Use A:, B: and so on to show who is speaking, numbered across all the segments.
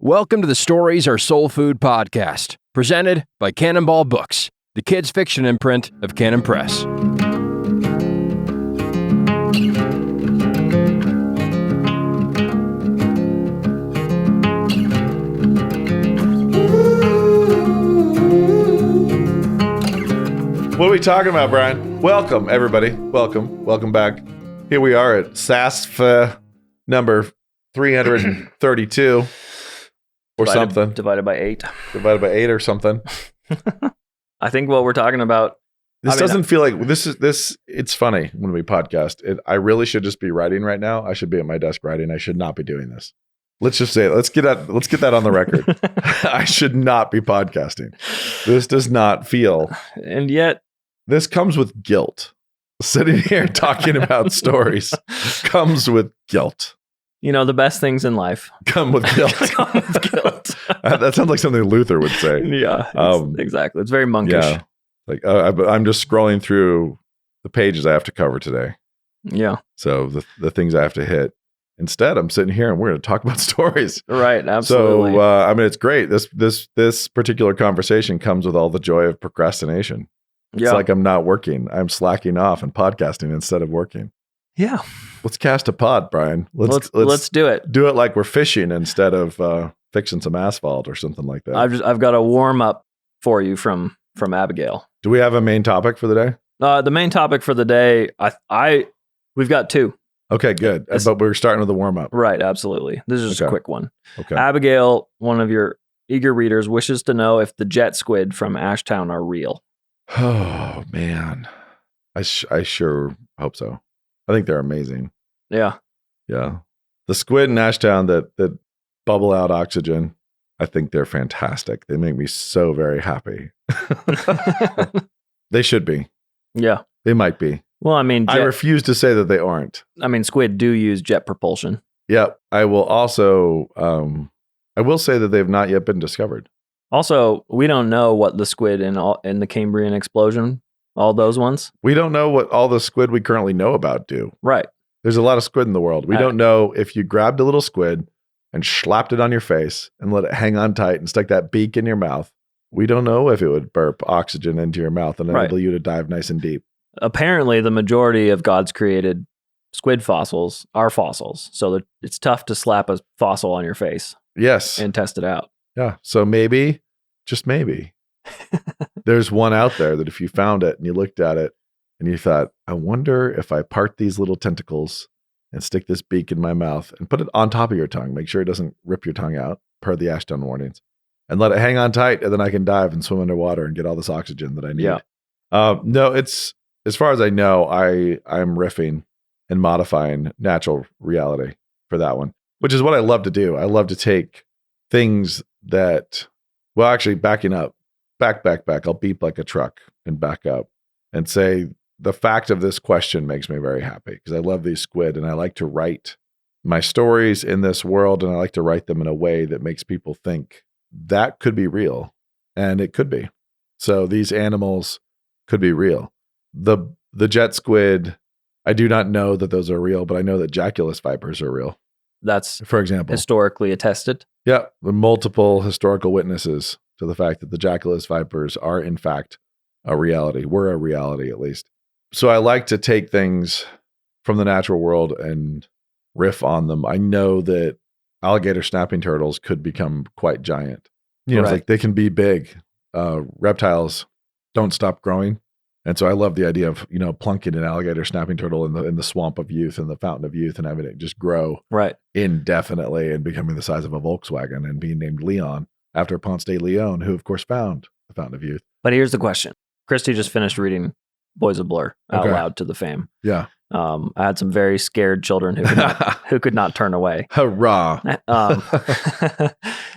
A: Welcome to the Stories Are Soul Food podcast, presented by Cannonball Books, the kids' fiction imprint of Cannon Press.
B: What are we talking about, Brian? Welcome, everybody. Welcome back. Here we are at SASF number 332 or something.
C: Divided by 8.
B: Divided by 8 or something.
C: I think what we're talking about.
B: This doesn't feel like this. It's funny when we podcast. I really should just be writing right now. I should be at my desk writing. I should not be doing this. Let's just say it. Let's get that on the record. I should not be podcasting. This does not feel.
C: And yet.
B: This comes with guilt. Sitting here talking about stories comes with guilt.
C: You know, the best things in life
B: come with guilt.
C: Come with guilt.
B: That sounds like something Luther would say.
C: Yeah, exactly. It's very monkish.
B: Yeah. Like I'm just scrolling through the pages I have to cover today.
C: Yeah.
B: So the things I have to hit. Instead, I'm sitting here and we're going to talk about stories.
C: Right. Absolutely.
B: So, it's great. This particular conversation comes with all the joy of procrastination. It's like I'm not working. I'm slacking off and podcasting instead of working.
C: Yeah.
B: Let's cast a pod, Brian.
C: Let's do it.
B: Do it like we're fishing instead of fixing some asphalt or something like that.
C: I've got a warm up for you from Abigail.
B: Do we have a main topic for the day?
C: The main topic for the day, we've got 2.
B: Okay, good. But we're starting with the warm up.
C: Right. Absolutely. This is just a quick one.
B: Okay.
C: Abigail, one of your eager readers, wishes to know if the jet squid from Ashtown are real.
B: Oh, man. I sure hope so. I think they're amazing.
C: Yeah.
B: Yeah. The squid in Ashtown that bubble out oxygen, I think they're fantastic. They make me so very happy. They should be.
C: Yeah.
B: They might be.
C: Well, I mean,
B: I refuse to say that they aren't.
C: I mean, squid do use jet propulsion.
B: Yep. I will also, I will say that they've not yet been discovered.
C: Also, we don't know what the squid in the Cambrian explosion, all those ones.
B: We don't know what all the squid we currently know about do.
C: Right.
B: There's a lot of squid in the world. We don't know if you grabbed a little squid and slapped it on your face and let it hang on tight and stuck that beak in your mouth. We don't know if it would burp oxygen into your mouth and enable you to dive nice and deep.
C: Apparently, the majority of God's created squid fossils are fossils. So it's tough to slap a fossil on your face.
B: Yes.
C: And test it out.
B: Yeah. So maybe, just maybe, there's one out there that if you found it and you looked at it and you thought, I wonder if I part these little tentacles and stick this beak in my mouth and put it on top of your tongue, make sure it doesn't rip your tongue out per the Ashdown warnings, and let it hang on tight, and then I can dive and swim underwater and get all this oxygen that I need.
C: Yeah.
B: No, it's, as far as I know, I'm riffing and modifying natural reality for that one, which is what I love to do. I love to take things that, well, actually backing up, back. I'll beep like a truck and back up and say, the fact of this question makes me very happy because I love these squid and I like to write my stories in this world, and I like to write them in a way that makes people think that could be real, and it could be. So these animals could be real. The jet squid, I do not know that those are real, but I know that Jacculus vipers are real.
C: That's,
B: for example,
C: historically attested.
B: Yeah, the multiple historical witnesses to the fact that the Jacculus vipers are in fact a reality. Were a reality, at least. So I like to take things from the natural world and riff on them. I know that alligator snapping turtles could become quite giant. You know, It's like they can be big. Reptiles don't stop growing. And so I love the idea of, plunking an alligator snapping turtle in the swamp of youth and the fountain of youth and having it just grow indefinitely and becoming the size of a Volkswagen and being named Leon after Ponce de Leon, who of course found the fountain of youth.
C: But here's the question. Christy just finished reading Boys of Blur out loud to the fam.
B: Yeah.
C: I had some very scared children who could not turn away.
B: Hurrah.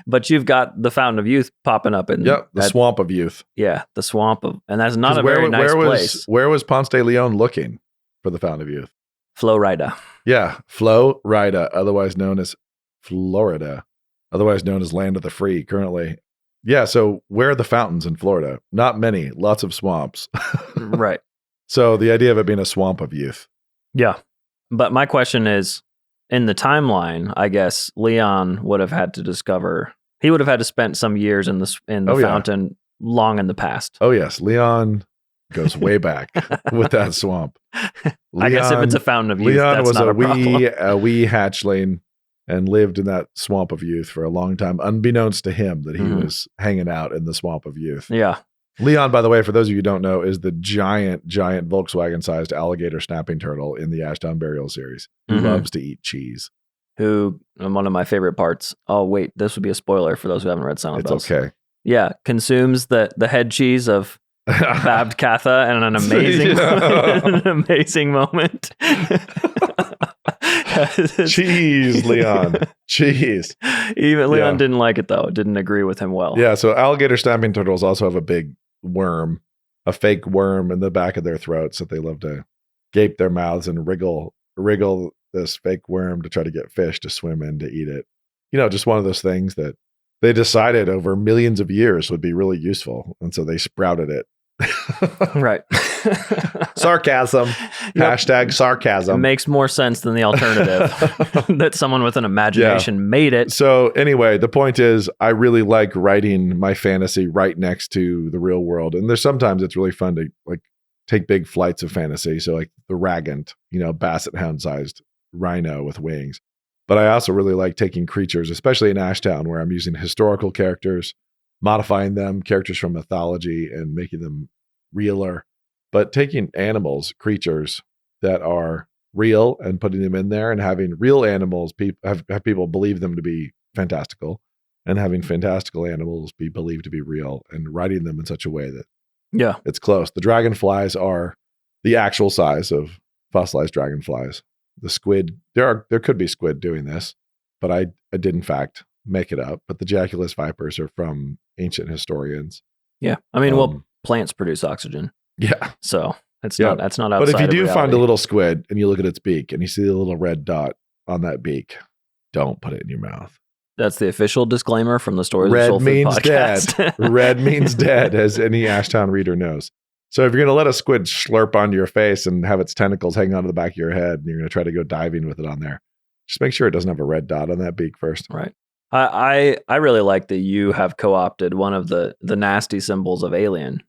C: But you've got the Fountain of Youth popping up in
B: the swamp of youth.
C: Yeah, the swamp of, and that's not a very nice place.
B: Where was Ponce de Leon looking for the Fountain of Youth?
C: Florida.
B: Yeah, Florida, otherwise known as Florida, otherwise known as Land of the Free currently. Yeah, so where are the fountains in Florida? Not many, lots of swamps.
C: Right.
B: So the idea of it being a swamp of youth.
C: Yeah. But my question is, in the timeline, I guess Leon would have had to discover. He would have had to spend some years in the fountain long in the past.
B: Oh yes, Leon goes way back with that swamp.
C: I guess if it's a fountain of youth,
B: Leon
C: that's
B: was
C: not
B: a
C: a problem.
B: wee hatchling and lived in that swamp of youth for a long time, unbeknownst to him that he was hanging out in the swamp of youth.
C: Yeah.
B: Leon, by the way, for those of you who don't know, is the giant Volkswagen-sized alligator snapping turtle in the Ashdown Burial series who loves to eat cheese.
C: Who, one of my favorite parts, oh wait, this would be a spoiler for those who haven't read Silent Bells.
B: It's okay.
C: Yeah, consumes the head cheese of Babbed Katha and an amazing moment.
B: Cheese, Leon. Cheese.
C: Even Leon didn't like it though. Didn't agree with him well.
B: Yeah, so alligator snapping turtles also have a big worm, a fake worm in the back of their throats that they love to gape their mouths and wriggle this fake worm to try to get fish to swim in to eat it. You know, just one of those things that they decided over millions of years would be really useful. And so they sprouted it.
C: Right.
B: Sarcasm. Hashtag sarcasm.
C: It makes more sense than the alternative that someone with an imagination made it.
B: So anyway, the point is I really like writing my fantasy right next to the real world. And there's sometimes it's really fun to like take big flights of fantasy. So like the Ragant, you know, basset hound sized rhino with wings. But I also really like taking creatures, especially in Ashtown, where I'm using historical characters, modifying them, characters from mythology, and making them realer. But taking animals, creatures that are real and putting them in there and having real animals have people believe them to be fantastical and having fantastical animals be believed to be real and writing them in such a way that it's close. The dragonflies are the actual size of fossilized dragonflies. The squid, there could be squid doing this, but I did in fact make it up. But the Jaculus vipers are from ancient historians.
C: Yeah. I mean, plants produce oxygen.
B: Yeah.
C: So that's not outside.
B: But if you do
C: reality.
B: find a little squid and you look at its beak and you see the little red dot on that beak, don't put it in your mouth.
C: That's the official disclaimer from the Stories
B: Red
C: of Soul Food
B: means
C: podcast.
B: dead. Red means dead, as any Ashtown reader knows. So if you're going to let a squid slurp onto your face and have its tentacles hang onto the back of your head, and you're going to try to go diving with it on there, just make sure it doesn't have a red dot on that beak first.
C: Right. I really like that you have co-opted one of the nasty symbols of Alien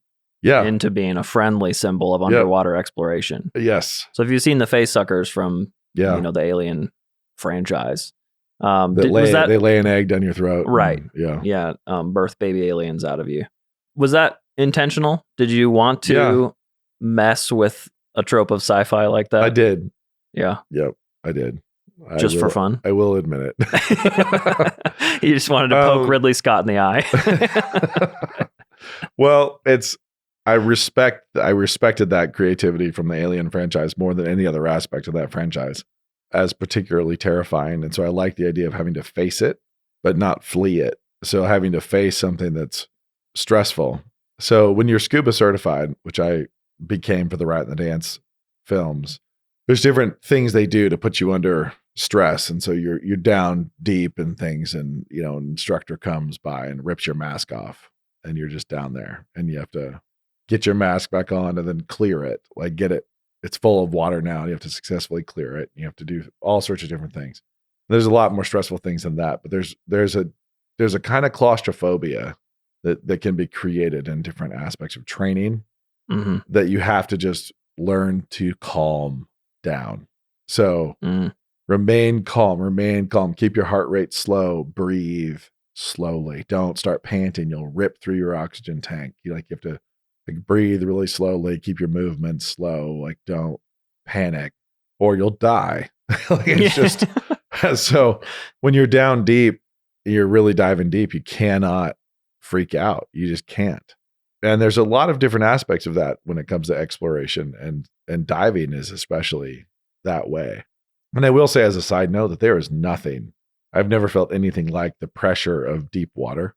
C: into being a friendly symbol of underwater exploration.
B: Yes.
C: So if you've seen the face suckers from the Alien franchise,
B: they lay an egg down your throat.
C: Right.
B: And,
C: birth baby aliens out of you. Was that intentional? Did you want to mess with a trope of sci-fi like that?
B: I did.
C: Yeah.
B: Yep. I did.
C: Just for fun?
B: I will admit it.
C: You just wanted to poke Ridley Scott in the eye.
B: Well, I respected that creativity from the Alien franchise more than any other aspect of that franchise as particularly terrifying. And so I like the idea of having to face it, but not flee it. So having to face something that's stressful. So when you're scuba certified, which I became for the Rat and the Dance films, there's different things they do to put you under stress. And so you're down deep in things, and an instructor comes by and rips your mask off, and you're just down there, and you have to get your mask back on and then clear it, like get it. It's full of water now, and you have to successfully clear it. You have to do all sorts of different things. There's a lot more stressful things than that, but there's a kind of claustrophobia that can be created in different aspects of training that you have to just learn to calm down. So remain calm, keep your heart rate slow, breathe slowly. Don't start panting. You'll rip through your oxygen tank. You have to breathe really slowly, keep your movement slow, don't panic or you'll die. It's just so when you're down deep, you're really diving deep, you cannot freak out. You just can't. And there's a lot of different aspects of that when it comes to exploration, and diving is especially that way. And I will say as a side note that there is nothing, I've never felt anything like the pressure of deep water.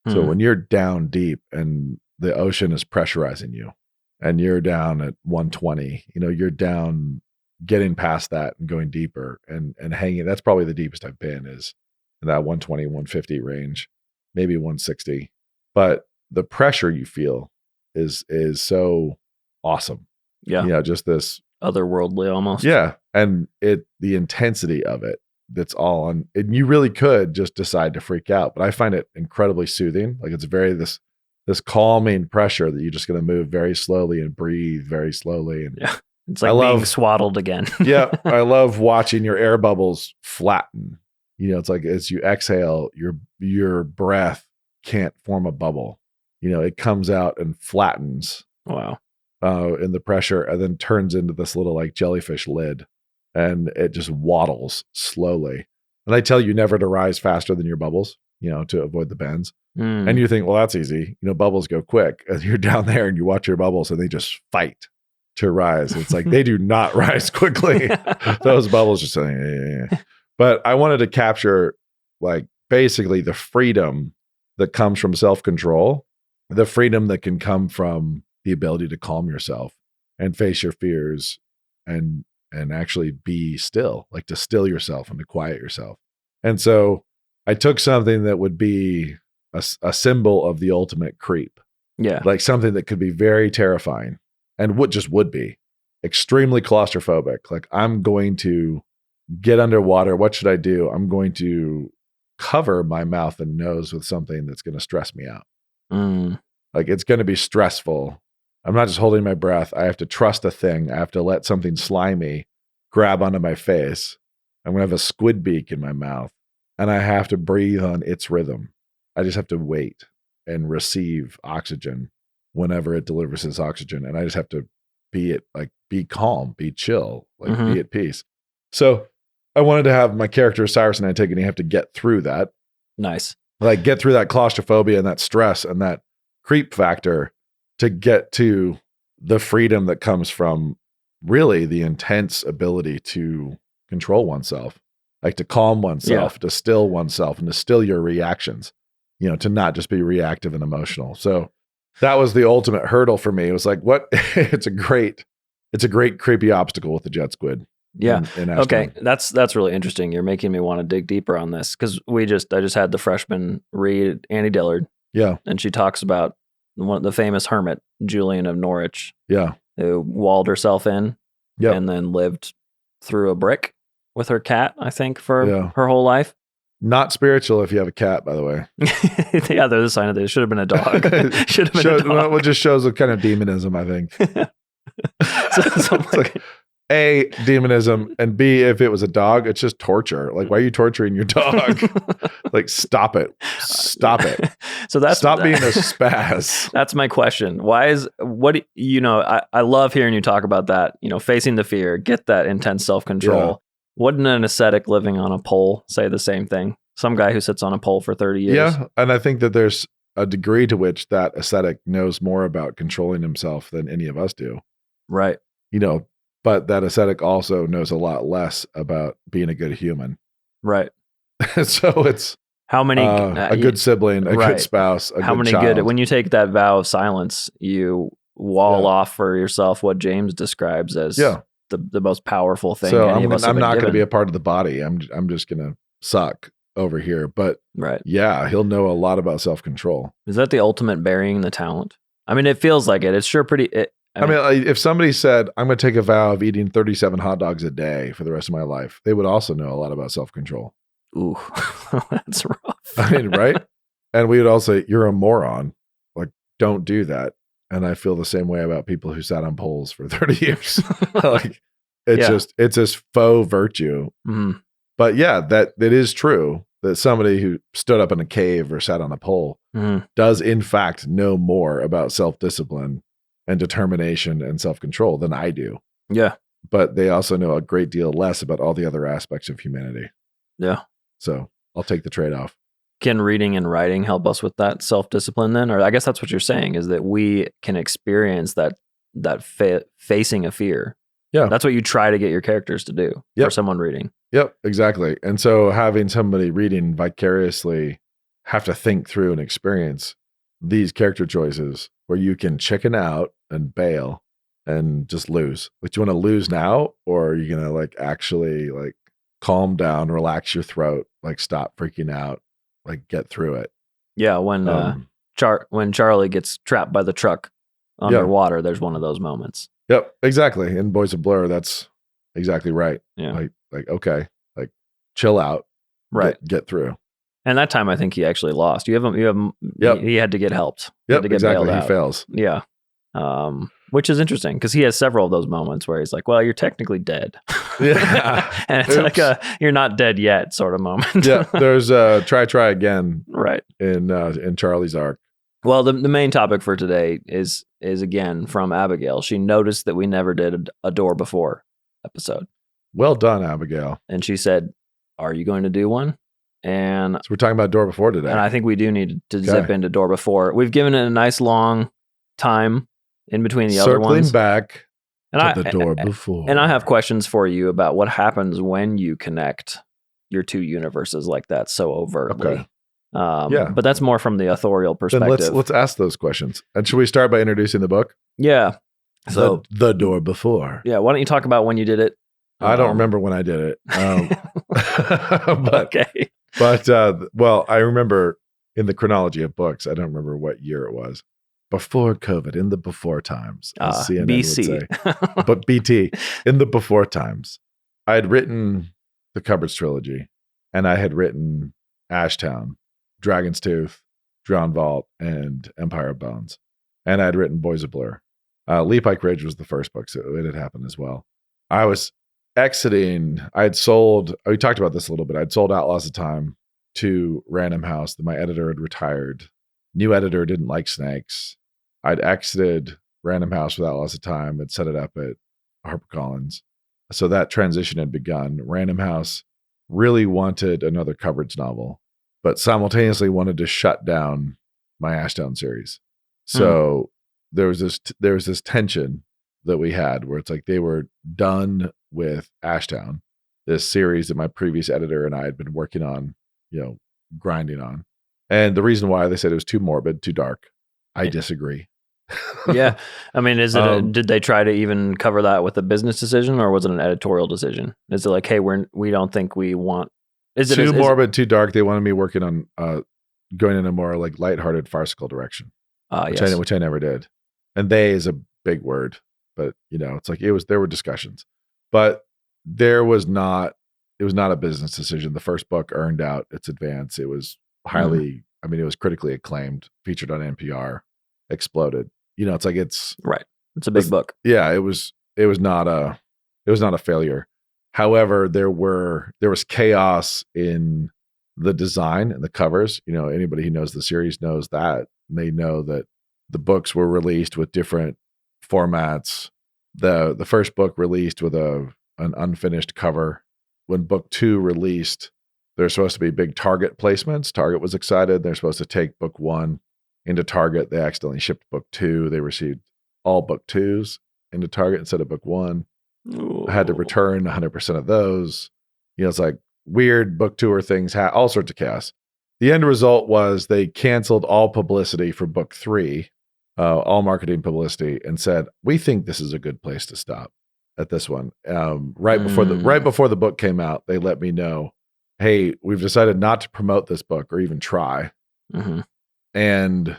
B: So when you're down deep and the ocean is pressurizing you and you're down at 120, you're down getting past that and going deeper and hanging. That's probably the deepest I've been, is in that 120, 150 range, maybe 160. But the pressure you feel is so awesome.
C: Yeah.
B: Just this
C: otherworldly almost.
B: Yeah. And the intensity of it that's all on. And you really could just decide to freak out, but I find it incredibly soothing. Like it's very this calming pressure that you're just going to move very slowly and breathe very slowly. And
C: yeah, it's like being swaddled again.
B: Yeah, I love watching your air bubbles flatten. It's like as you exhale, your breath can't form a bubble. It comes out and flattens.
C: Wow.
B: In the pressure, and then turns into this little like jellyfish lid, and it just waddles slowly. And I tell you never to rise faster than your bubbles, to avoid the bends. And you think, well, that's easy. Bubbles go quick. And you're down there and you watch your bubbles and they just fight to rise. It's like they do not rise quickly. Those bubbles just saying, eh. But I wanted to capture like basically the freedom that comes from self-control, the freedom that can come from the ability to calm yourself and face your fears and actually be still, like to still yourself and to quiet yourself. And so I took something that would be a symbol of the ultimate creep.
C: Yeah.
B: Like something that could be very terrifying and would be extremely claustrophobic. Like I'm going to get underwater. What should I do? I'm going to cover my mouth and nose with something that's going to stress me out. Like it's going to be stressful. I'm not just holding my breath. I have to trust a thing. I have to let something slimy grab onto my face. I'm going to have a squid beak in my mouth and I have to breathe on its rhythm. I just have to wait and receive oxygen whenever it delivers its oxygen. And I just have to be calm, be chill, be at peace. So I wanted to have my character Cyrus and Antigone have to get through that.
C: Nice.
B: Like get through that claustrophobia and that stress and that creep factor to get to the freedom that comes from really the intense ability to control oneself, like to calm oneself, to still oneself and to still your reactions, to not just be reactive and emotional. So that was the ultimate hurdle for me. It was like, what? It's a great creepy obstacle with the jet squid.
C: Yeah. Okay. That's really interesting. You're making me want to dig deeper on this because I just had the freshman read Annie Dillard.
B: Yeah.
C: And she talks about the famous hermit, Julian of Norwich.
B: Yeah.
C: Who walled herself in and then lived through a brick with her cat, I think, for her whole life.
B: Not spiritual if you have a cat, by the way.
C: Yeah, there's a sign of this. It should have been a dog. Should have been a dog.
B: Well, it just shows a kind of demonism, I think.
C: so
B: like, A, demonism, and B, if it was a dog, it's just torture. Like, why are you torturing your dog? Like, stop it. Stop it.
C: So
B: stop being a spaz.
C: That's my question. I love hearing you talk about that, facing the fear, get that intense self-control. Yeah. Wouldn't an ascetic living on a pole say the same thing? Some guy who sits on a pole for 30 years.
B: Yeah. And I think that there's a degree to which that ascetic knows more about controlling himself than any of us do.
C: Right.
B: But that ascetic also knows a lot less about being a good human.
C: Right.
B: So it's
C: how many
B: a good sibling, a good spouse,
C: how many child. When you take that vow of silence, you wall off for yourself what James describes as the most powerful thing.
B: So I'm not going to be a part of the body. I'm just going to suck over here. But he'll know a lot about self-control.
C: Is that the ultimate burying the talent? I mean, it feels like it. It's sure pretty.
B: I mean, if somebody said, I'm going to take a vow of eating 37 hot dogs a day for the rest of my life, they would also know a lot about self-control.
C: Ooh, that's rough.
B: I mean, right? And we would all say, you're a moron. Like, don't do that. And I feel the same way about people who sat on poles for 30 years. Like, it's this faux virtue.
C: Mm-hmm.
B: But yeah, that is true that somebody who stood up in a cave or sat on a pole does in fact know more about self-discipline and determination and self-control than I do.
C: Yeah.
B: But they also know a great deal less about all the other aspects of humanity.
C: Yeah.
B: So I'll take the trade-off.
C: Can reading and writing help us with that self-discipline then? Or I guess that's what you're saying, is that we can experience that facing a fear.
B: Yeah.
C: That's what you try to get your characters to do for someone reading.
B: Yep, exactly. And so having somebody reading vicariously have to think through and experience these character choices where you can chicken out and bail and just lose. Like, do you want to lose now? Or are you going to like actually like calm down, relax your throat, like stop freaking out, like get through it?
C: Yeah. When Charlie gets trapped by the truck underwater, there's one of those moments.
B: Yep, exactly. In Boys of Blur, that's exactly right.
C: Yeah.
B: Like, okay, like chill out,
C: Right.
B: get through.
C: And that time, I think he actually lost. You have
B: Yep.
C: He had to get helped. He had
B: Yep,
C: to get
B: exactly.
C: bailed
B: He
C: out.
B: fails.
C: Yeah. Which is interesting because he has several of those moments where he's like, well, you're technically dead.
B: Yeah.
C: And it's like a you're not dead yet sort of moment.
B: Yeah. There's try again
C: Right.
B: in Charlie's arc.
C: Well, the main topic for today is again from Abigail. She noticed that we never did a door before episode.
B: Well done, Abigail.
C: And she said, are you going to do one? And
B: So we're talking about door before today.
C: And I think we do need to zip into door before. We've given it a nice long time in between the other ones.
B: Circling back
C: and
B: to the door before.
C: And I have questions for you about what happens when you connect your two universes like that so overtly.
B: Okay. Yeah.
C: But that's more from the authorial perspective.
B: Then let's ask those questions. And should we start by introducing the book?
C: Yeah. So
B: the door before.
C: Yeah. Why don't you talk about when you did it?
B: I don't remember when I did it.
C: Okay.
B: But well, I remember in the chronology of books, I don't remember what year it was. Before COVID, in the before times, as CNN
C: BC.
B: would say. But BT, in the before times, I had written the Cupboards trilogy, and I had written Ashtown, Dragon's Tooth, Drowned Vault, and Empire of Bones. And I had written Boys of Blur. Lee Pike Ridge was the first book, so it had happened as well. I was exiting. I had sold, we talked about this a little bit. I'd sold Outlaws of Time to Random House. My editor had retired. New editor didn't like snakes. I'd exited Random House with Outlaws of Time and set it up at HarperCollins. So that transition had begun. Random House really wanted another Cupboards novel, but simultaneously wanted to shut down my Ashtown series. So there was this tension that we had where it's like they were done with Ashtown, this series that my previous editor and I had been working on, grinding on. And the reason why they said it was too morbid, too dark. I disagree.
C: Yeah. I mean, is it did they try to even cover that with a business decision, or was it an editorial decision? Is it like, hey, we don't think we want, is it
B: too morbid, too dark? They wanted me working on going in a more like lighthearted, farcical direction, which I never did. And they is a big word, but it's like there were discussions, but it was not a business decision. The first book earned out its advance. It was highly, it was critically acclaimed, featured on NPR, exploded. It's like it's
C: right. It's a big book.
B: Yeah, it was not a failure. However, there was chaos in the design and the covers. Anybody who knows the series knows that. They know that the books were released with different formats. The first book released with an unfinished cover. When book 2 released, there's supposed to be big Target placements. Target was excited. They're supposed to take book 1 into Target. They accidentally shipped book 2. They received all book 2s into Target instead of book 1.
C: Ooh.
B: I had to return 100% of those. It's like weird book tour things, all sorts of chaos. The end result was they canceled all publicity for book 3, all marketing publicity, and said, we think this is a good place to stop at this one. Right before the book came out, they let me know, hey, we've decided not to promote this book or even try.
C: Mm-hmm.
B: And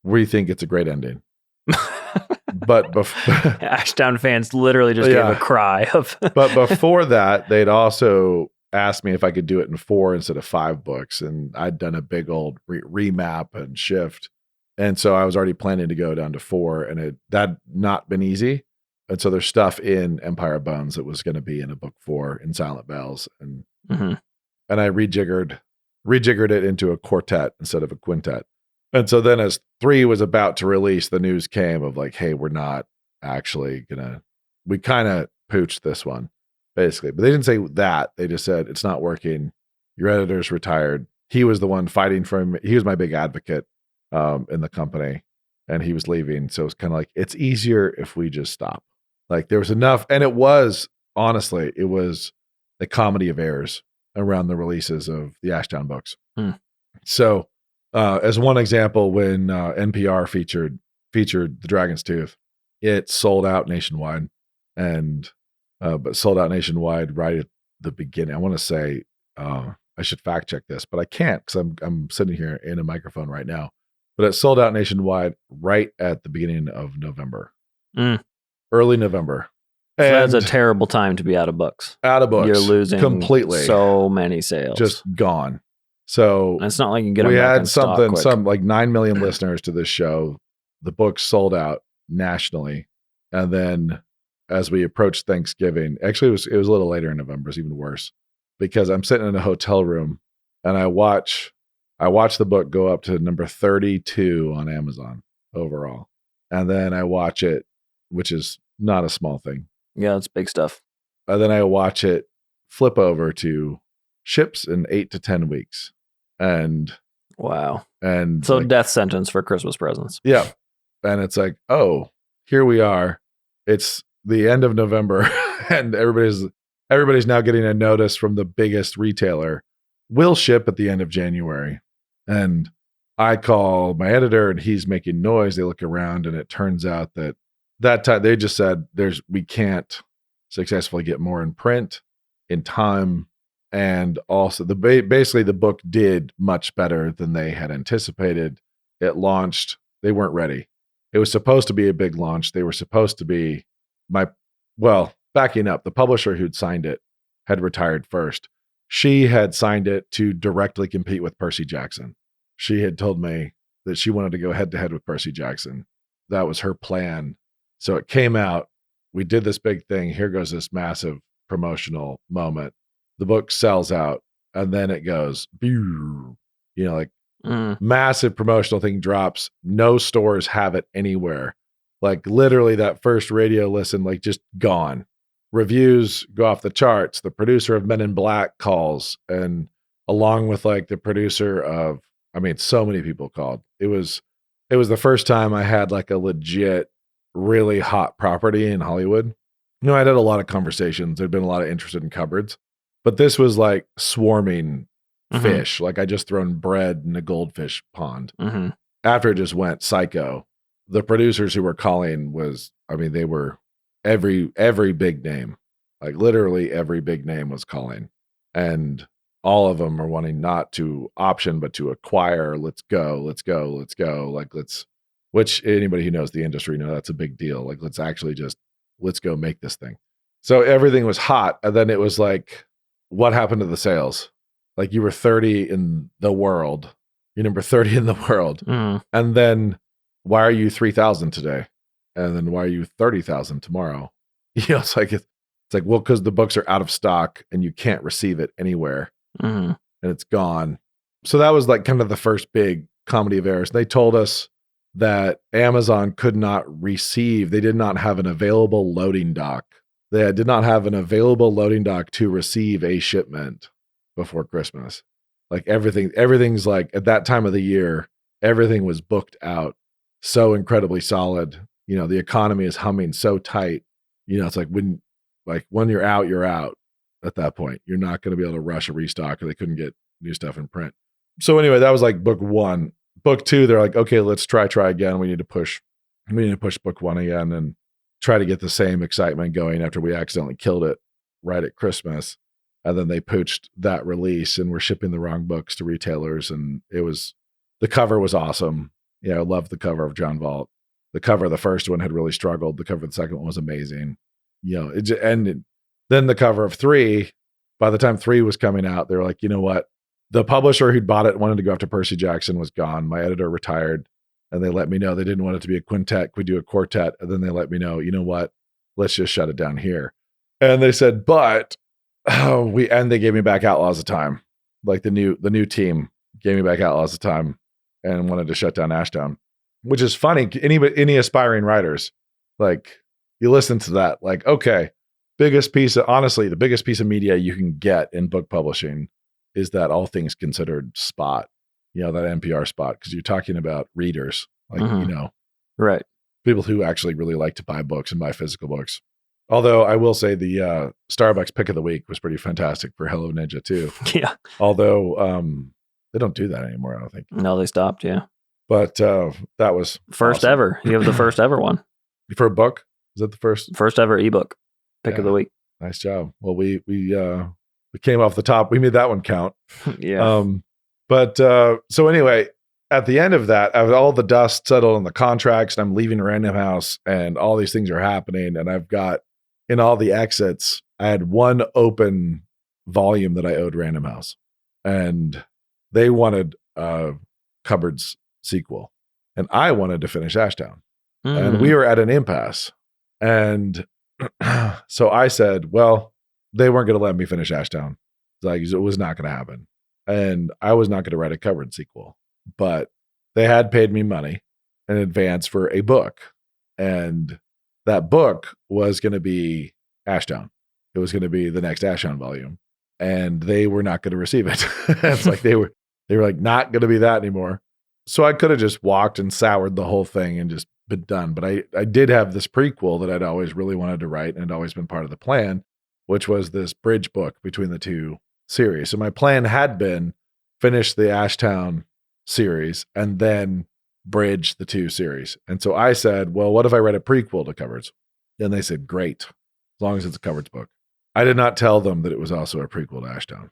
B: we think it's a great ending. But
C: Ashtown fans literally just gave a cry of.
B: But before that, they'd also asked me if I could do it in 4 instead of 5 books, and I'd done a big old remap and shift, and so I was already planning to go down to 4, and that not been easy. And so there's stuff in Empire of Bones that was going to be in a book 4 in Silent Bells, and and I rejiggered it into a quartet instead of a quintet. And so then as 3 was about to release, the news came of like, hey, we're not actually we kind of pooched this one, basically. But they didn't say that. They just said, it's not working. Your editor's retired. He was the one fighting for him. He was my big advocate in the company, and he was leaving. So it's kind of like, it's easier if we just stop. Like there was enough. And it was, honestly, it was a comedy of errors around the releases of the Ashtown books. So, as one example, when NPR featured The Dragon's Tooth, it sold out nationwide, but sold out nationwide right at the beginning. I want to say I should fact check this, but I can't because I'm sitting here in a microphone right now. But it sold out nationwide right at the beginning of November, early November,
C: So that's a
B: And
C: terrible time to be out of books.
B: out of books.
C: You're losing
B: completely.
C: so many sales.
B: Just gone. So
C: And it's not like you can get them
B: we
C: back in
B: had
C: stock quick.
B: some like 9 million listeners to this show. The book sold out nationally. And then as we approached Thanksgiving, actually it was a little later in November, it's even worse, because I'm sitting in a hotel room and I watch the book go up to number 32 on Amazon overall. And then I watch it, which is not a small thing.
C: Yeah, it's big stuff.
B: And then I watch it flip over to ships in 8 to 10 weeks. And
C: Wow.
B: and
C: So
B: like,
C: death sentence for Christmas presents.
B: yeah. And it's like, oh, here we are. It's the end of November and everybody's now getting a notice from the biggest retailer. Will ship at the end of January. And I call my editor and he's making noise. They look around and it turns out that time they just said we can't successfully get more in print in time. And also basically the book did much better than they had anticipated. It launched. They weren't ready. It was supposed to be a big launch. They were supposed to be backing up, the publisher who'd signed it had retired first. She had signed it to directly compete with Percy Jackson. She had told me that she wanted to go head to head with Percy Jackson. That was her plan. So it came out. We did this big thing. Here goes this massive promotional moment. The book sells out and then it goes, like massive promotional thing drops. No stores have it anywhere. Like literally that first radio listen, like just gone. Reviews go off the charts. The producer of Men in Black calls, and along with like the producer of, so many people called. It was the first time I had like a legit, really hot property in Hollywood. I'd had a lot of conversations. There'd been a lot of interest in cupboards, but this was like swarming fish. Like I just thrown bread in a goldfish pond. After it just went psycho. The producers who were calling they were every big name, like literally every big name was calling, and all of them are wanting not to option, but to acquire. Let's go. Like which anybody who knows the industry know that's a big deal. Like let's go make this thing. So everything was hot. And then it was like, what happened to the sales? Like you were 30 in the world. You're number 30 in the world. And then why are you 3,000 today? And then why are you 30,000 tomorrow? It's like, well, because the books are out of stock and you can't receive it anywhere and it's gone. So that was like kind of the first big comedy of errors. They told us that Amazon could not receive, they did not have an available loading dock. They did not have an available loading dock to receive a shipment before Christmas. Like everything's like at that time of the year, everything was booked out so incredibly solid. The economy is humming so tight. It's like when you're out at that point. You're not going to be able to rush a restock, or they couldn't get new stuff in print. So anyway, that was like book one. Book two, they're like, okay, let's try again. We need to push book one again and try to get the same excitement going after we accidentally killed it right at Christmas. And then they pooched that release and were shipping the wrong books to retailers. And the cover was awesome. I loved the cover of John Vault. The cover of the first one had really struggled. The cover of the second one was amazing. It just ended. Then the cover of 3, by the time 3 was coming out, they were like, you know what? The publisher who'd bought it wanted to go after Percy Jackson was gone. My editor retired, and they let me know they didn't want it to be a quintet. Could we do a quartet? And then they let me know, you know what? Let's just shut it down here. And they said, but they gave me back Outlaws of Time. Like the new team gave me back Outlaws of Time and wanted to shut down Ashdown, which is funny. Any aspiring writers, like you listen to that, like, okay, the biggest piece of media you can get in book publishing is that All Things Considered spot, that NPR spot. Cause you're talking about readers, like,
C: right.
B: People who actually really like to buy books and buy physical books. Although I will say the Starbucks pick of the week was pretty fantastic for Hello Ninja too.
C: Yeah.
B: Although they don't do that anymore, I don't think.
C: No, they stopped. Yeah.
B: But that was
C: first
B: awesome.
C: ever. You have the first ever one.
B: For a book? Is that the first
C: ever ebook pick of the week?
B: Nice job. Well, we came off the top. We made that one count.
C: Yeah.
B: So anyway, at the end of that, all the dust settled on the contracts, and I'm leaving Random House, and all these things are happening, and I've got in all the exits, I had one open volume that I owed Random House, and they wanted a Cupboards sequel, and I wanted to finish Ashtown, and we were at an impasse. And so I said, well, they weren't going to let me finish Ashtown. Like, it was not going to happen, and I was not going to write a Cupboard sequel, but they had paid me money in advance for a book, and that book was going to be Ashtown. It was going to be the next Ashtown volume, and they were not going to receive it. It's like they were like not going to be that anymore. So I could have just walked and soured the whole thing and just been done. But I did have this prequel that I'd always really wanted to write and had always been part of the plan, which was this bridge book between the two series. So my plan had been finish the Ashtown series and then bridge the two series. And so I said, well, what if I write a prequel to Cupboards? And they said, great, as long as it's a Cupboards book. I did not tell them that it was also a prequel to Ashtown.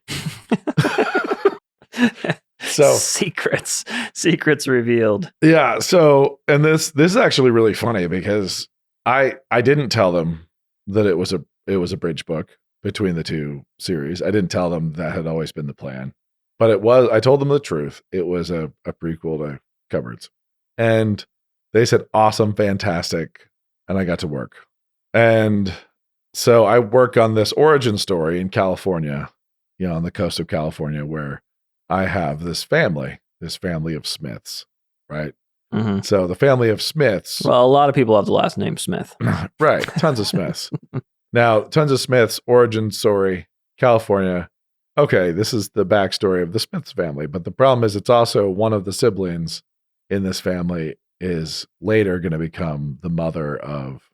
B: So
C: secrets revealed.
B: Yeah. So, and this is actually really funny because I didn't tell them that it was a bridge book between the two series. I didn't tell them that had always been the plan, but I told them the truth. It was a prequel to Cupboards, and they said, awesome, fantastic. And I got to work. And so I work on this origin story in California, on the coast of California, where I have this family of Smiths, right?
C: Mm-hmm.
B: So the family of Smiths.
C: Well, a lot of people have the last name Smith.
B: Right. Tons of Smiths. Now, tons of Smiths, origin story, California. Okay, this is the backstory of the Smiths family. But the problem is it's also one of the siblings in this family is later going to become the mother of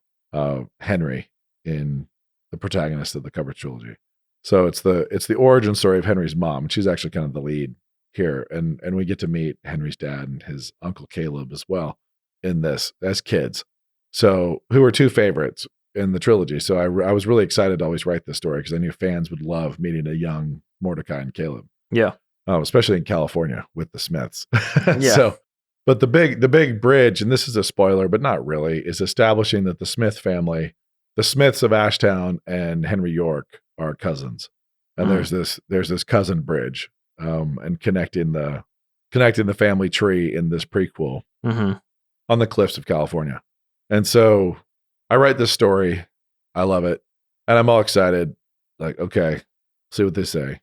B: Henry in the protagonist of the Cupboard trilogy. So it's the origin story of Henry's mom. She's actually kind of the lead here. And we get to meet Henry's dad and his uncle Caleb as well in this as kids. So who are two favorites in the trilogy. So I was really excited to always write this story because I knew fans would love meeting a young Mordecai and Caleb.
C: Yeah.
B: Especially in California with the Smiths.
C: Yeah.
B: So, but the big bridge, and this is a spoiler, but not really, is establishing that the Smith family, the Smiths of Ashtown and Henry York are cousins. And there's this cousin bridge, and connecting the family tree in this prequel on the cliffs of California. And so I write this story. I love it. And I'm all excited. Like, okay, see what they say.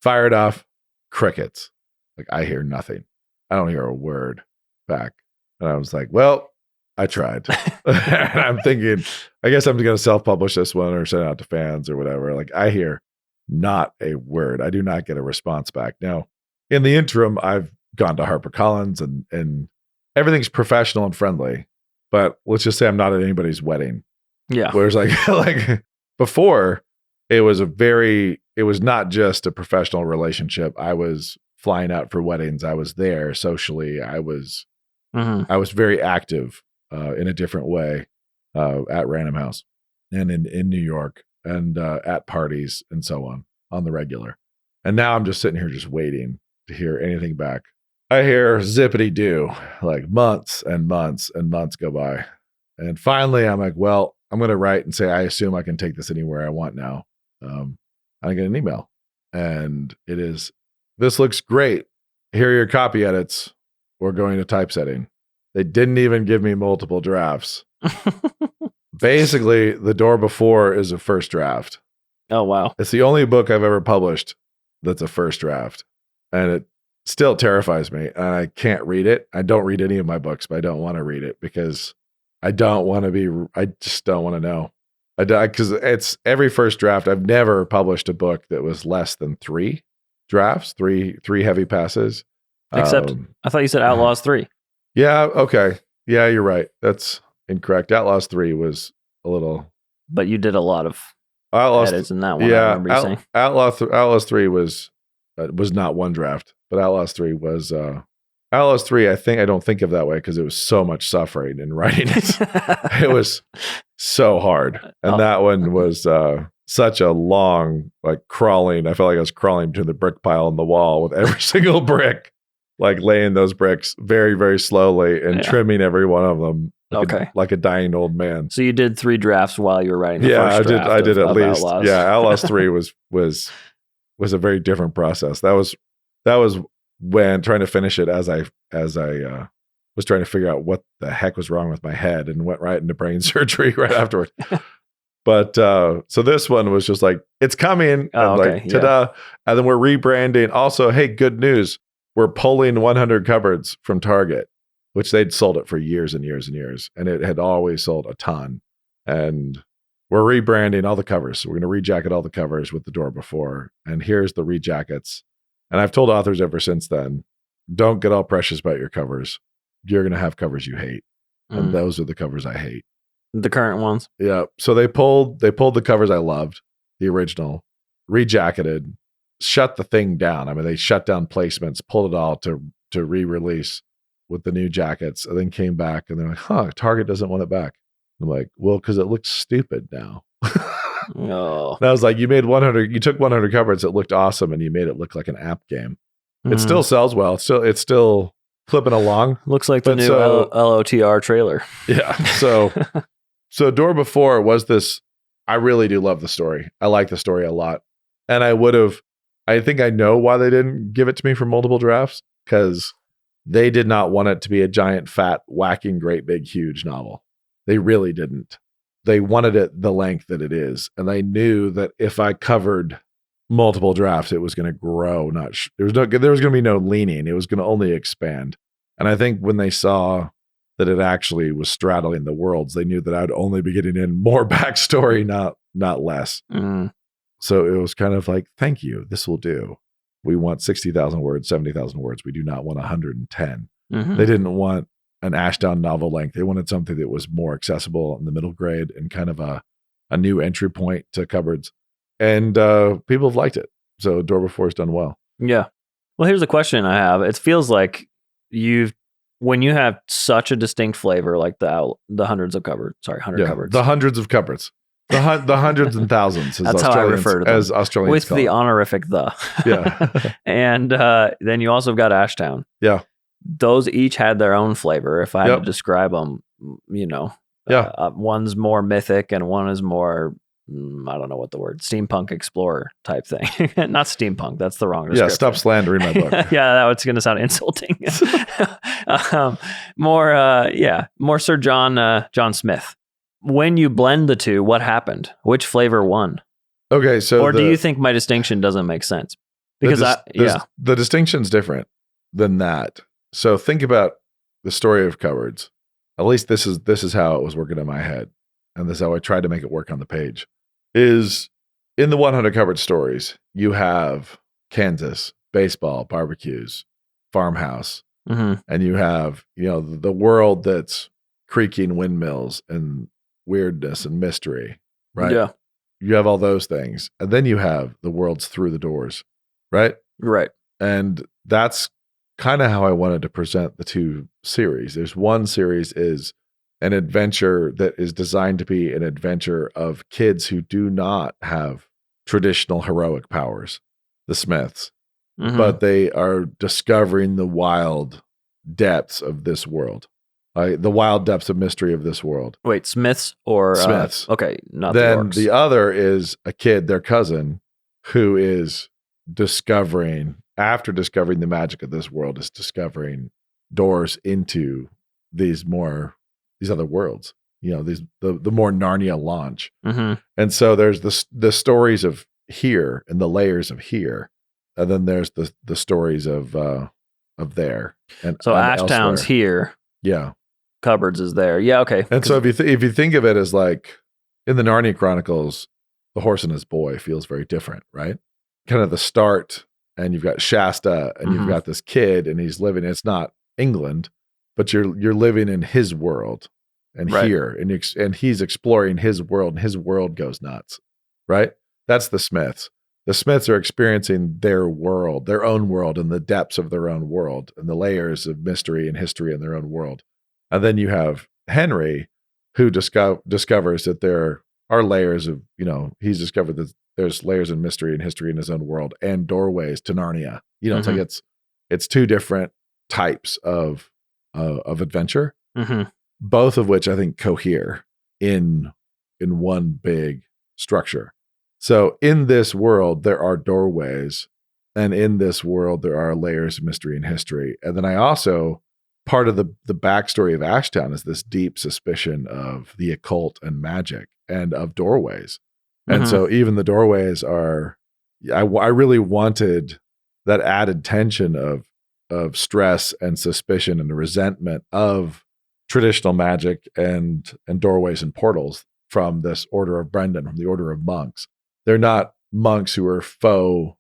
B: Fire it off. Crickets. Like, I hear nothing. I don't hear a word back. And I was like, well, I tried. And I'm thinking, I guess I'm going to self-publish this one or send it out to fans or whatever. Like, I hear not a word. I do not get a response back. Now, in the interim, I've gone to HarperCollins and everything's professional and friendly. But let's just say I'm not at anybody's wedding.
C: Yeah.
B: Whereas like before, it was not just a professional relationship. I was flying out for weddings. I was there socially. I was very active in a different way at Random House and in New York and at parties and so on the regular. And now I'm just sitting here just waiting to hear anything back. I hear zippity doo, like months and months and months go by. And finally I'm like, well, I'm going to write and say, I assume I can take this anywhere I want now. I get an email and it is, this looks great. Here are your copy edits. We're going to typesetting. They didn't even give me multiple drafts. Basically, the door before is a first draft.
C: Oh, wow.
B: It's the only book I've ever published that's a first draft. And it still terrifies me. And I can't read it. I don't read any of my books, but I don't want to read it because I just don't want to know. Because it's every first draft. I've never published a book that was less than 3 drafts, three heavy passes.
C: Except I thought you said Outlaws 3.
B: Yeah. Okay. Yeah, you're right. That's incorrect. Outlaws 3 was a little.
C: But you did a lot of edits in that one.
B: Yeah.
C: I remember you saying.
B: Outlaws 3 was not one draft, but Outlaws 3 was. Outlaws 3, I don't think of that way because it was so much suffering in writing it. It was so hard. And that one was such a long, like crawling. I felt like I was crawling between the brick pile and the wall with every single brick, like laying those bricks very, very slowly and trimming every one of them like a dying old man.
C: So you did 3 drafts while you were writing the
B: Yeah,
C: first draft.
B: I did at
C: of
B: least.
C: Outlaws.
B: Yeah, Outlaws 3 was a very different process. That was when trying to finish it as I was trying to figure out what the heck was wrong with my head and went right into brain surgery right afterwards. But so this one was just like, it's coming.
C: Oh,
B: and
C: okay,
B: like, ta-da. And then we're rebranding. Also, hey, good news. We're pulling 100 cupboards from Target, which they'd sold it for years and years and years. And it had always sold a ton. And we're rebranding all the covers. So we're going to rejacket all the covers with the door before. And here's the rejackets. And I've told authors ever since then, don't get all precious about your covers. You're going to have covers you hate. And those are the covers I hate.
C: The current ones.
B: Yeah. So they pulled the covers I loved, the original, rejacketed, shut the thing down. I mean, they shut down placements, pulled it all to re-release with the new jackets, and then came back and they're like, Target doesn't want it back. I'm like, well, because it looks stupid now.
C: Oh.
B: And I was like, you took 100 cupboards that looked awesome and you made it look like an app game. It still sells well. It's still clipping along.
C: Looks like the new LOTR trailer.
B: Yeah. So Door Before was this, I really do love the story. I like the story a lot. And I think I know why they didn't give it to me for multiple drafts, because they did not want it to be a giant, fat, whacking, great, big, huge novel. They really didn't. They wanted it the length that it is. And they knew that if I covered multiple drafts, it was going to grow. There was going to be no leaning. It was going to only expand. And I think when they saw that it actually was straddling the worlds, they knew that I'd only be getting in more backstory, not less. So it was kind of like, thank you, this will do. We want 60,000 words, 70,000 words. We do not want 110. They didn't want an Ashdown novel length. They wanted something that was more accessible in the middle grade and kind of a new entry point to cupboards. And people have liked it. So Door Before has done well.
C: Yeah. Well, here's a question I have. It feels like when you have such a distinct flavor, like the hundreds of cupboards, 100 cupboards.
B: The hundreds of cupboards. The hundreds and thousands.
C: That's how I refer to them.
B: As Australians
C: with the honorific the.
B: Yeah.
C: And then you also got Ashdown.
B: Yeah.
C: Those each had their own flavor. If I had to describe them, one's more mythic and one is more, I don't know what the word, steampunk explorer type thing. Not steampunk. That's the wrong description.
B: Yeah, stop slandering my book.
C: Yeah, that's going to sound insulting. More Sir John Smith. When you blend the two, what happened? Which flavor won?
B: Okay, so
C: do you think my distinction doesn't make sense? Because
B: the distinction's different than that. So think about the story of cupboards. At least this is how it was working in my head, and this is how I tried to make it work on the page. Is in the 100 cupboard stories, you have Kansas, baseball, barbecues, farmhouse, and you have the world that's creaking windmills and weirdness and mystery, right?
C: Yeah.
B: You have all those things. And then you have the worlds through the doors, right?
C: Right.
B: And that's kind of how I wanted to present the two series. There's one series is an adventure that is designed to be an adventure of kids who do not have traditional heroic powers, the Smiths, but they are discovering the wild depths of this world. The wild depths of mystery of this world.
C: Wait, Smiths or
B: Smiths?
C: Okay, not
B: then
C: the orcs.
B: The other is a kid, their cousin, who is after discovering the magic of this world, is discovering doors into these other worlds. The more Narnia launch. And so there's the stories of here and the layers of here, and then there's the stories of there. And
C: so Ashtown's
B: elsewhere.
C: Here.
B: Yeah.
C: Cupboards is there. Yeah, okay.
B: And so if you think of it as like in the Narnia Chronicles, the horse and his boy feels very different, right? Kind of the start, and you've got Shasta, and you've got this kid, and he's living. It's not England, but you're living in his world, and here, and he's exploring his world, and his world goes nuts, right? That's the Smiths. The Smiths are experiencing their world, their own world, in the depths of their own world, and the layers of mystery and history in their own world. And then you have Henry, who discovers that there are layers of, he's discovered that there's layers of mystery and history in his own world and doorways to Narnia. It's like it's two different types of adventure. both of which I think cohere in one big structure. So in this world, there are doorways, and in this world, there are layers of mystery and history. And then I also, part of the backstory of Ashtown is this deep suspicion of the occult and magic and of doorways. And so even the doorways are, I really wanted that added tension of stress and suspicion and the resentment of traditional magic and doorways and portals from this order of Brendan, from the order of monks. They're not monks who are faux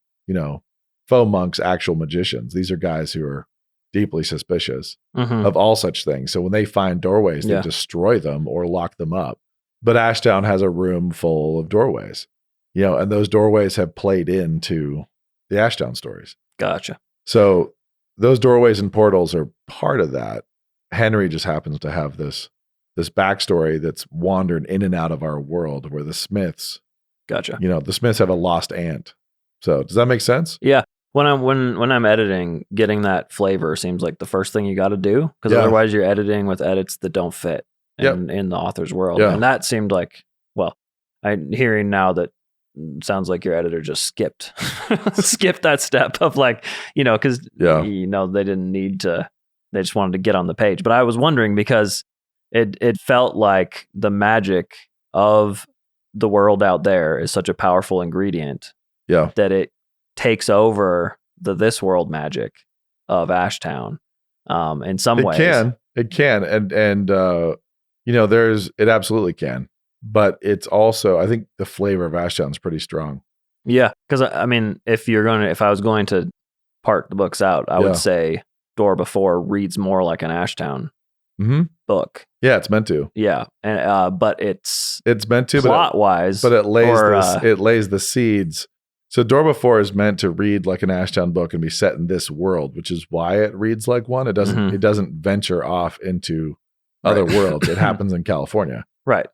B: monks, actual magicians. These are guys who are deeply suspicious of all such things. So when they find doorways, they destroy them or lock them up. But Ashtown has a room full of doorways, and those doorways have played into the Ashtown stories.
C: Gotcha.
B: So those doorways and portals are part of that. Henry just happens to have this backstory that's wandered in and out of our world, where the Smiths,
C: gotcha.
B: The Smiths have a lost aunt. So does that make sense?
C: Yeah. When I'm editing, getting that flavor seems like the first thing you got to do, because otherwise you're editing with edits that don't fit in the author's world.
B: Yeah.
C: And that seemed like, well, I'm hearing now that sounds like your editor just skipped that step of because they didn't need to, they just wanted to get on the page. But I was wondering, because it felt like the magic of the world out there is such a powerful ingredient that it takes over this world magic of Ashtown. In some ways
B: it can and it absolutely can, but it's also, I think the flavor of Ashtown is pretty strong.
C: Yeah, because I mean, if I was going to part the books out, I would say Door Before reads more like an Ashtown book. Yeah,
B: it's meant to.
C: Yeah, and but it's
B: meant to
C: plot wise,
B: but it lays the seeds. So Door Before is meant to read like an Ashtown book and be set in this world, which is why it reads like one. It doesn't. It doesn't venture off into other worlds. It happens in California,
C: right?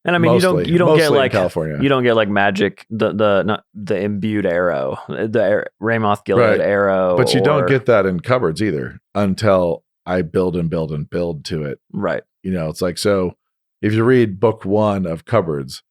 C: And I mean,
B: mostly,
C: you don't get like
B: California.
C: You don't get like magic, the imbued arrow, the Ramoth Gilead arrow,
B: but you don't get that in cupboards either until I build and build and build to it.
C: Right.
B: It's like, so if you read book 1 of Cupboards,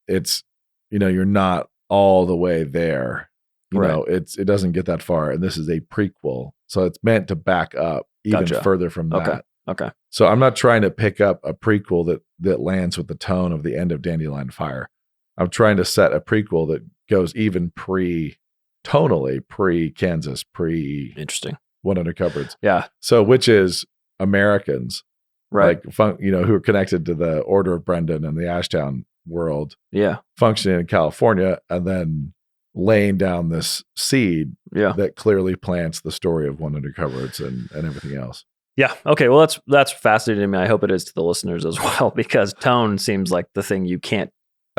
B: it's you're not all the way there. It doesn't get that far, and this is a prequel, so it's meant to back up even further from that.
C: Okay.
B: So I'm not trying to pick up a prequel that lands with the tone of the end of Dandelion Fire. I'm trying to set a prequel that goes even tonally pre-Kansas,
C: interesting
B: 100 Cupboards.
C: Yeah.
B: So which is Americans,
C: right?
B: Who are connected to the Order of Brendan and the Ashtown world.
C: Yeah.
B: Functioning in California, and then laying down this seed that clearly plants the story of 100 Cupboards and everything else.
C: Yeah. Okay. Well, that's fascinating to me. I hope it is to the listeners as well, because tone seems like the thing you can't.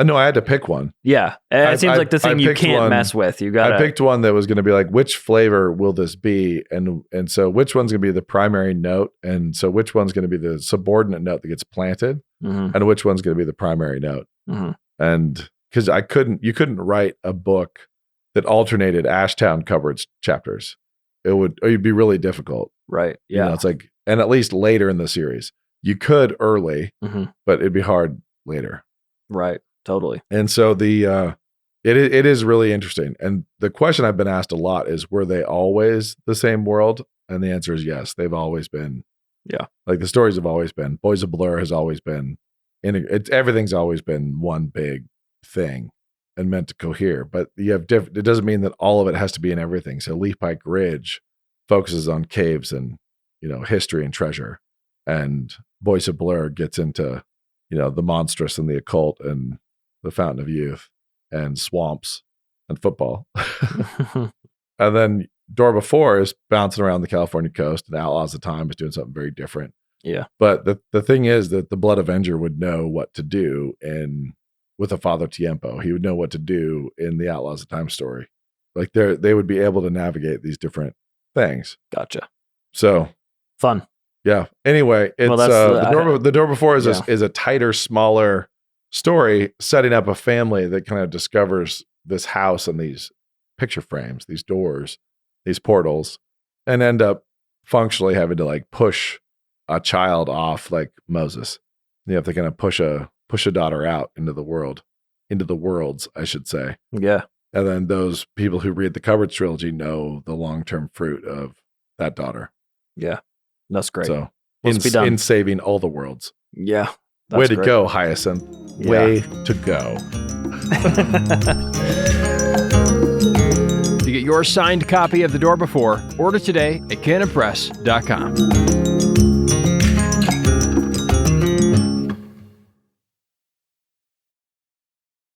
B: No, I had to pick one.
C: Yeah, it seems like the thing you can't mess with. I
B: picked one that was going to be like, which flavor will this be, and so which one's going to be the primary note, and so which one's going to be the subordinate note that gets planted, and which one's going to be the primary note. And because you couldn't write a book that alternated Ashtown Cupboards chapters. It'd be really difficult.
C: Right. Yeah.
B: It's like, and at least later in the series, you could early, but it'd be hard later.
C: Right. Totally.
B: And so it is really interesting. And the question I've been asked a lot is, were they always the same world? And the answer is yes. They've always been.
C: Yeah.
B: Like the stories have always been. Boys of Blur has always been. Everything's always been one big thing and meant to cohere. But you have it doesn't mean that all of it has to be in everything. So Leaf Pike Ridge focuses on caves and history and treasure, and Boys of Blur gets into the monstrous and the occult and the Fountain of Youth and swamps and football. And then Door Before is bouncing around the California coast, and Outlaws of Time is doing something very different.
C: Yeah.
B: But the thing is that the Blood Avenger would know what to do with a Father Tiempo. He would know what to do in the Outlaws of Time story. Like they would be able to navigate these different things.
C: Gotcha.
B: So
C: fun.
B: Yeah. Anyway, it's the Door Before is a tighter, smaller story setting up a family that kind of discovers this house and these picture frames, these doors, these portals, and end up functionally having to like push a child off like Moses. You have to kind of push a daughter out into the worlds, I should say.
C: Yeah.
B: And then those people who read the Covered trilogy know the long-term fruit of that daughter.
C: Yeah. That's great.
B: So
C: in
B: saving all the worlds.
C: Yeah.
B: Way to go, Hyacinth.
C: Yeah.
B: Way to go.
A: To get your signed copy of The Door Before, order today at canonpress.com.